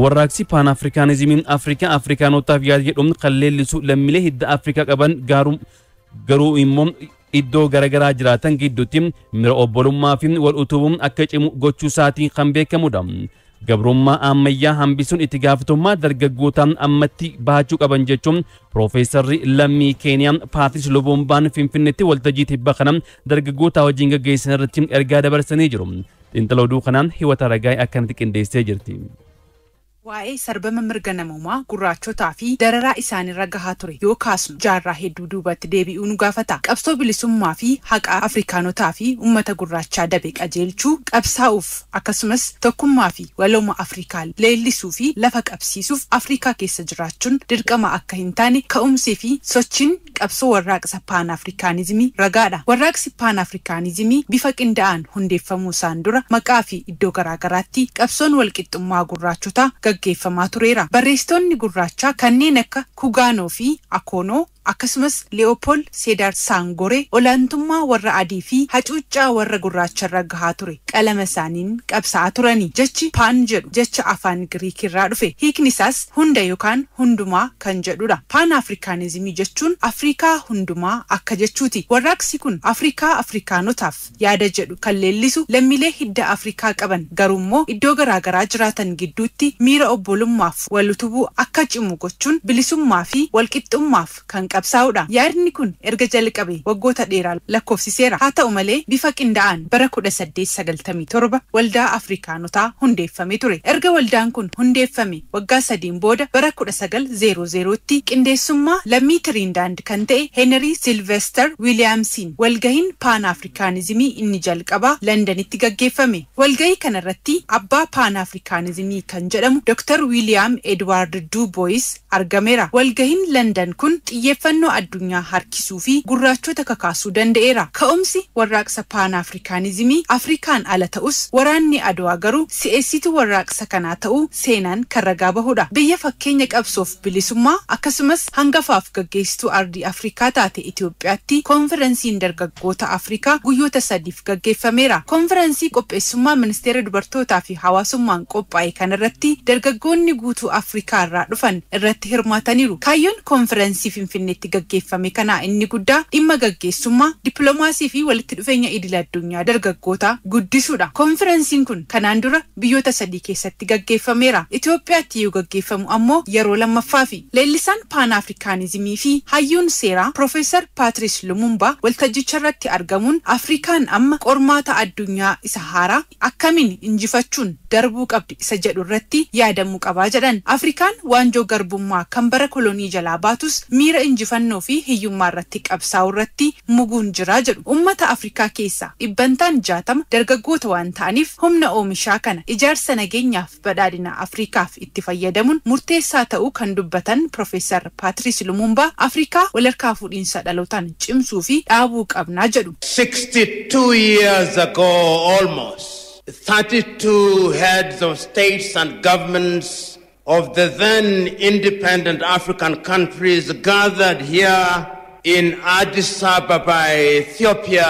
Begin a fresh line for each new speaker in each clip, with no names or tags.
warraaqsi pan africanism Afrika Afrikaanota fi jedhum qalleellisu lammiilee hidda Afrika qaban garuu immoo iddoo garagaraa jiraatan gidduutti mira obbolummaa fi wal utubuun akka cimu gochuu isaatiin kan beekamudha. Gabrummaa ammayyaa hambisuun itti gaafatamummaa dargaggootaan ammatti bahachuu qaban jechuun Profeesarri lammii Keeniyaan Patrice Lubumbaan Finfinneetti waltajjii tibba kanaan dargaggoota wajjin gaggeessan irratti ergaa dabarsanii jiru. Xiinxala oduu kanaan Hiwata Ragaay akkanatti qindeessee jirti.
Waa'ee sarbama mirga namummaa gurraachotaa fi dararaa isaanirra gahaa ture yoo kaasnu jaarraa hedduu duubatti deebi'uu nu gaafata. Qabsoo bilisummaa fi haqa Afrikaanotaa fi uummata gurraachaa dabe qajeelchuu qabsaa'uuf akkasumas tokkummaa fi walooma Afrikaa leellisuu fi lafa qabsiisuuf Afrikaa keessa jiraachuun dirqama akka hin taane ka'umsii fi sochiin qabsoo warraaqsa Pan Afrikaanizimii ragaadha. Warraaqsi Pan Afrikaanizimii bifa qindaa'aan hundeeffamuu isaan dura maqaa fi iddoo garaagaraatti qabsoon walqixxummaa gurraachotaa gaggeeffamaa tureera. Barreessitoonni gurraachaa kanneen akka Kugaanoo fi Akoonoo akkasumas Leopold Sedar Sangore olaantummaa warra adii fi hacuuccaa warra gurraacharra gahaa ture qalama isaaniin qabsaa'aa turani. Jechi pan jedhu jecha afaan Giriik irraa dhufe. Hiikni isaas hunda yookaan hundumaa kan jedhudha. Pan Afrikaanizimii jechuun Afrikaa hundumaa akka jechuuti. Warraaqsi kun Afrikaa Afrikaanotaaf yaada jedhu kan leellisu lammiilee hidda Afrikaa qaban garuummoo iddoo garaagaraa jiraatan gidduutti miira obbolummaaf wal utubuu akka cimu gochuun bilisummaa fi walqixxummaaf kan qabsaa'udha. Yaadni kun erga jalqabe waggoota dheeraa lakkoofsiseera. Haa ta'u malee bifa qindaa'aan bara 1897 waldaa Afrikaanotaa hundeeffame ture. Erga waldaan kun hundeeffame waggaa 3 booda bara 1900tti qindeessummaa lammii Trinidad kan ta'e Henry Sylvester Williamsiin walgahiin Pan Afrikaanizimii inni jalqabaa Londonitti gaggeeffame. Walgahii kanarratti abbaa Pan Afrikaanizimii kan jedhamu Dr. William Edward Du Bois argameera. Walgahiin London kun xiyyeeffannoo addunyaa harkisuu fi gurraachota kakaasuu danda'eera. Ka'umsi warraaqsa Pan Afrikaanizimii Afrikaan ala ta'us waraanni Adwaa garuu si'eessituu warraaqsa kanaa ta'uu seenaan kan ragaa bahudha. Biyya fakkeenya qabsoof bilisummaa akkasumas hangafaaf gaggeessituu ardii Afrikaa taate Itoophiyaatti konferensiin dargaggoota Afrikaa guyyoota 3 gaggeeffameera. Konferensii qopheessummaa ministeera dubartootaa fi hawaasummaan qophaa'e kanarratti dargaggoonni guutuu Afrikaa irraa dhufan irratti hirmaataniiru. Kaayyoon konferensii Finfinneetti gaggeeffame kana inni guddaa dhimma gaggeessummaa, dippiloomaasii fi walitti dhufeenya idil addunyaa dargaggoota guddisuudha. Konferensiin kun kanaan dura biyyoota 3 keessatti gaggeeffameera. Itoophiyaatti yoo gaggeeffamu ammoo yeroo lammaffaafi. Leellisaan Pan Afrikaanizimii fi hayyuun seeraa Profeesar Patrice Lumumba waltajjicharratti argamuun Afrikaan amma qormaata addunyaa isa haaraa akkamiin injifachuun darbuu qabdi isa jedhu irratti yaadamuu qabaa jedhan. Afrikaan waanjoo garbummaa kan bara kolonii jalaa baatus miira injifannoo fi hiyyummaa irratti qabsaa'u irratti muguun jira jedhu. Uummata Afrikaa keessaa dhibbantaan 60 dargaggoota waan ta'aniif humna oomishaa kana ijaarsa nageenyaaf badhaadhina Afrikaaf itti fayyadamuun murteessaa ta'uu kan dubbatan Profeesar Patrice Lumumba Afrikaa walharkaa fuudhiinsa dhalootaan cimsuu fi dhaabuu qabnaa jedhu.
62 years ago almost 32 heads of states and governments of the then independent African countries gathered here in Addis Ababa, Ethiopia.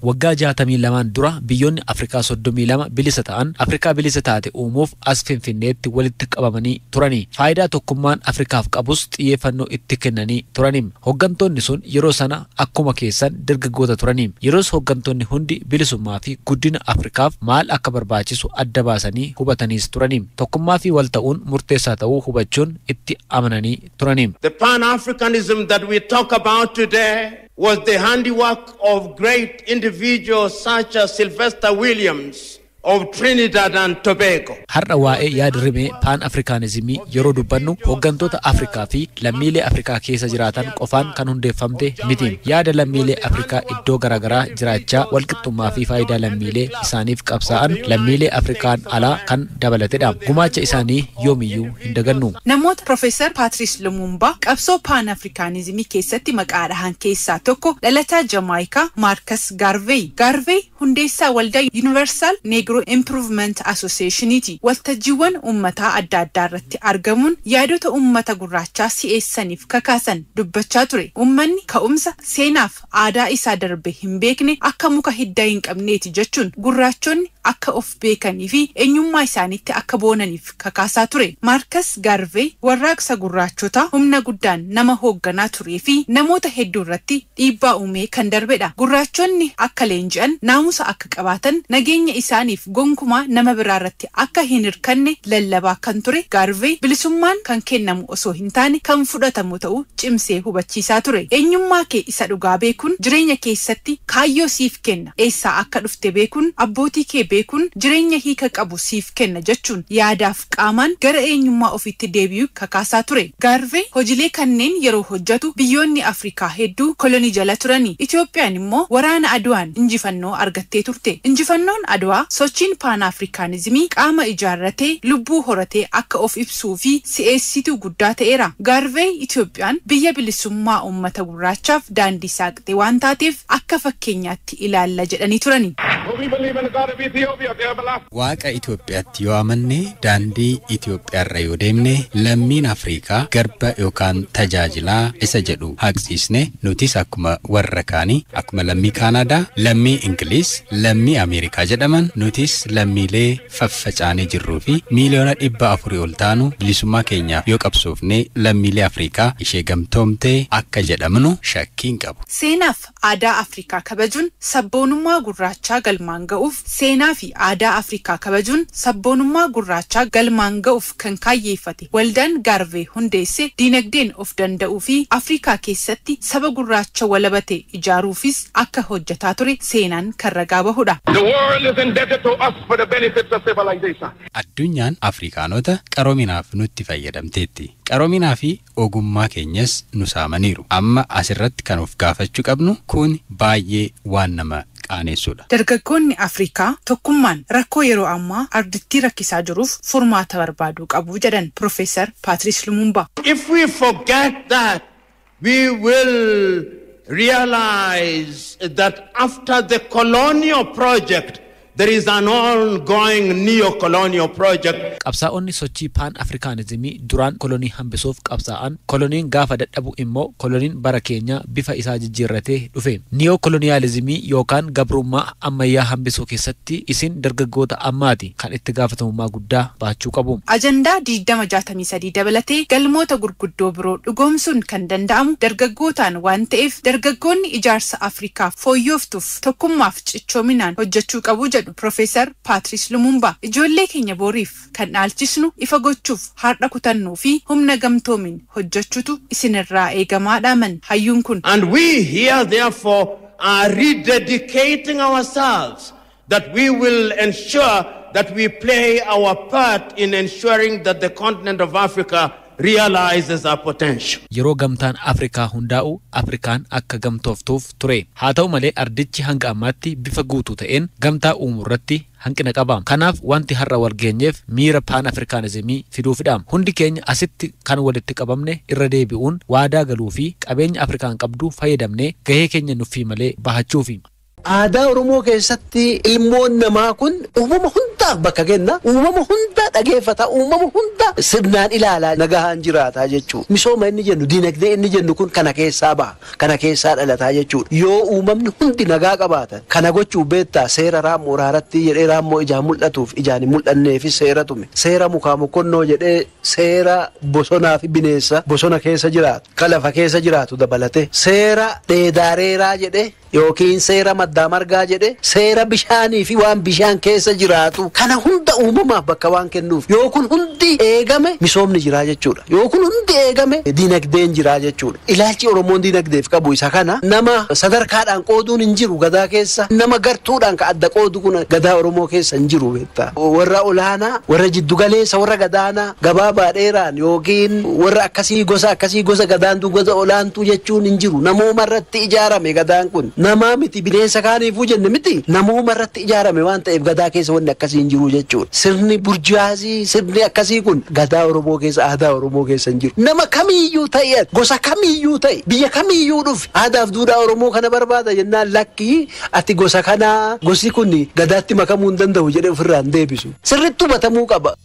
Waggaa 62 dura biyyoonni Afrikaa 32 bilisa ta'an Afrikaa bilisa taate uumuuf as Finfinneetti walitti qabamanii turani. Faayidaa tokkummaan Afrikaaf qabus xiyyeeffannoo itti kennanii turani. Hoggantoonni sun yeroo sana akkuma keessan dargaggoota turani. Yeroos hoggantoonni hundi bilisummaa fi guddina Afrikaaf maal akka barbaachisu adda baasanii hubataniis turani. Tokkummaa fi wal ta'uun murteessaa ta'uu hubachuun itti amananii turani.
The Pan-Africanism that we talk about today was the handiwork of great individuals such as Sylvester Williams of Trinidad and Tobago.
Har'a waa'ee yaadrimee Pan-Afrikaanizimii yeroo dubbannu hoggantoota Afrikaa fi lammiilee Afrikaa keessa jiraatan qofaan kan hundeeffamte miti. Yaada lammiilee Afrikaa iddoo garaagaraa jiraachaa walqixxummaa fi faayidaa lammiilee isaaniif qabsaa'an lammiilee Afrikaan alaa kan dabalatedha. Gumaacha isaanii yoomiyyuu hin dagannu.
Namoota Profeesar Patrice Lumumba qabsoo Pan-Afrikaanizimii keessatti maqaa dhahan keessaa tokko dhalataa Jamaayikaa Marcus Garvey. Garvey hundeessaa waldaa Universal Negro Improvement Associationiiti. Waltajjiiwwan uummataa adda addaa irratti argamuun yaadota uummata gurraachaa si'eessaniif kakaasan dubbachaa ture. Uummanni ka'umsa seenaaf aadaa isaa darbe hin beekne akka muka hiddaa hin qabneeti jechuun gurraachonni akka of beekanii fi eenyummaa isaaniitti akka boonaniif kakaasaa ture. Marcus Garvey warraaqsa gurraachota humna guddaan nama hoogganaa turee fi namoota hedduu irratti dhiibbaa uumee kan darbedha. Gurraachonni akka leenji'an naamusa akka qabaatan nageenya isaaniif gonkumaa nama biraa irratti akka hin hirkanne lallabaa kan ture. Garvey bilisummaan kan kennamu osoo hin taane kan fudhatamu ta'uu cimsee hubachiisaa ture. Eenyummaa kee isa dhugaa beekuun jireenya keessatti kaayyoo siif kenna. Eessaa akka dhufte beekuun abbootii kee beekuun jireenya hiika qabu siif kenna jechuun yaadaaf qaamaan gara eenyummaa ofiitti deebi'uu kakaasaa ture. Garvey hojiilee kanneen yeroo hojjetu biyyoonni Afrikaa hedduu kolonii jala turani. Itoophiyaan immoo waraana Adwaan injifannoo argattee turte. Injifannoon Adwaa sochiin Pan-Afrikaanizimii qaama ijaarratee lubbuu horatee akka of ibsuu fi si'eessituu guddaa ta'eera. Garvey Itoophiyaan biyya bilisummaa uummata gurraachaaf daandii saaqxe waan taateef akka fakkeenyaatti ilaalla jedhanii turani.
Waaqa Itoophiyaatti yoo amanne daandii Itoophiyaarra yoo deemne lammiin Afrikaa garba yookaan tajaajilaa isa jedhu haqsiisne nutis akkuma warra kaanii akkuma lammii Kaanadaa, lammii Ingiliis, lammii Ameerikaa jedhaman nutis lammiilee faffacaanee jirruu fi miiliyoona 400 ol taanu bilisummaa keenyaaf yoo qabsoofne lammiilee Afrikaa ishee gamtoomtee akka jedhamnu shakkiin qabu.
Seenaaf aadaa Afrikaa kabajuun sabboonummaa gurraachaa galmaan ga'uuf seenaa fi aadaa Afrikaa kabajuun sabboonummaa gurraachaa galmaan ga'uuf kan kaayyeeffate waldaan Garvey hundeesse dinagdeen of danda'uu fi Afrikaa keessatti saba gurraacha walabate ijaaruufis akka hojjetaa ture seenaan kan ragaa bahudha.
Addunyaan Afrikaanota qaroominaaf nutti fayyadamteetti. Qaroominaa fi ogummaa keenyas nu saamaniiru. Amma asirratti kan of gaafachuu qabnu kun baay'ee waan nama qaanessuudha.
Dargaggoonni Afrikaa tokkummaan rakkoo yeroo ammaa ardittii rakkisaa jiruuf furmaata barbaaduu qabu jedhan Professor Patrice Lumumba.
If we forget that, we will realize that after the colonial project, there is an ongoing neo-colonial project.
Qabsaa'onni sochii Pan-Afrikaanizimii duraan kolonii hambisuuf qabsaa'an koloniin gaafa dadhabu immoo koloniin bara keenya bifa isaa jijjiirratee dhufe. Neo-koloniyaalizimii yookaan gabrummaa ammayyaa hambisuu keessatti isin dargaggoota ammaati kan itti gaafatamummaa guddaa baachuu qabu.
Ajandaa 2063 dabalatee galmoota gurguddoo biroo dhugoomsuun kan danda'amu dargaggootaan waan ta'eef dargaggoonni ijaarsa Afrikaa fooyyoftuuf tokkummaaf cichoominaan hojjechuu qabu jedhu Professor Patrice Lumumba. Ijoollee keenya boriif kan dhaalchisnu ifa gochuuf har'a kutannuu fi humna gamtoomin hojjechuutu isinirraa eegamaadha man hayyuun kun.
And we here therefore are rededicating ourselves that we will ensure that we play our part in ensuring that the continent of Africa realizes our potential.
Yeroo gamtaan Afrikaa hundaa'u Afrikaan akka gamtooftuuf ture. Haa ta'u malee ardichi hanga ammaatti bifa guutuu ta'een gamtaa uumurratti hanqina qaba. Kanaaf wanti har'a wal geenyeef miira Pan-Afrikaanizimii fiduufidha. Hundi keenya asitti kan walitti qabamne irra deebi'uun waadaa galuu fi qabeenya Afrikaan qabdu fayyadamnee gahee keenya nuffii malee bahachuufi.
Aadaa Oromoo keessatti ilmoon namaa kun uumama hundaaf bakka kenna. Uumama hunda dhageeffata. Uumama hunda sirnaan ilaalaa nagahaan jiraataa jechuudha. Misooma inni jennu dinagdee inni jennu kun kana keessaa baha. Kana keessaa dhalataa jechuudha. Yoo uumamni hundi nagaa qabaatan kana gochuu beektaa seera raammoo raaratti jedhee raammoo ijaan mul'atuuf ijaan hin mul'anneefis seera tume. Seera mukaa mokkonnoo jedhee seera bosonaa fi bineensa bosona keessa jiraatu kan lafa keessa jiraatu dabalate seera dheedaareeraa jedhee yookiin seera maddaa margaa jedhe seera bishaanii fi waan bishaan keessa jiraatu kana hunda uumamaaf bakka waan kennuuf yoo kun hundi eegame misoomni jiraa jechuudha. Yoo kun hundi eegame dinagdeen jiraa jechuudha. Ilaalchi Oromoon dinagdeef qabu isa kana nama sadarkaadhaan qooduun hin jiru gadaa keessa nama gartuudhaan ka adda qoodu kun gadaa Oromoo keessa hin jiru beektaa. Warra olaanaa warra jiddugaleessa warra gadaanaa gabaabaa dheeraan yookiin warra akkasii gosa gadaantu gosa olaantuu jechuun hin jiru. Namooma irratti ijaarame gadaan kun namaa miti bineensa kaaniifuu jenne miti namooma irratti ijaarame waan ta'eef gadaa keessa wanni akkasii hin jiru jechuudha. Sirni burjaazii sirni akkasii kun gadaa Oromoo keessa aadaa Oromoo keessa hin jiru. Nama kamiiyyuu ta'e gosa kamiiyyuu ta'e biyya kamiiyyuu dhufe aadaaf duudhaa Oromoo kana barbaada jennaan lakkii ati gosa kanaa gosi kun gadaatti makamuu hin danda'u jedhee ofirraa hin deebisu. Sirriitti hubatamuu qaba.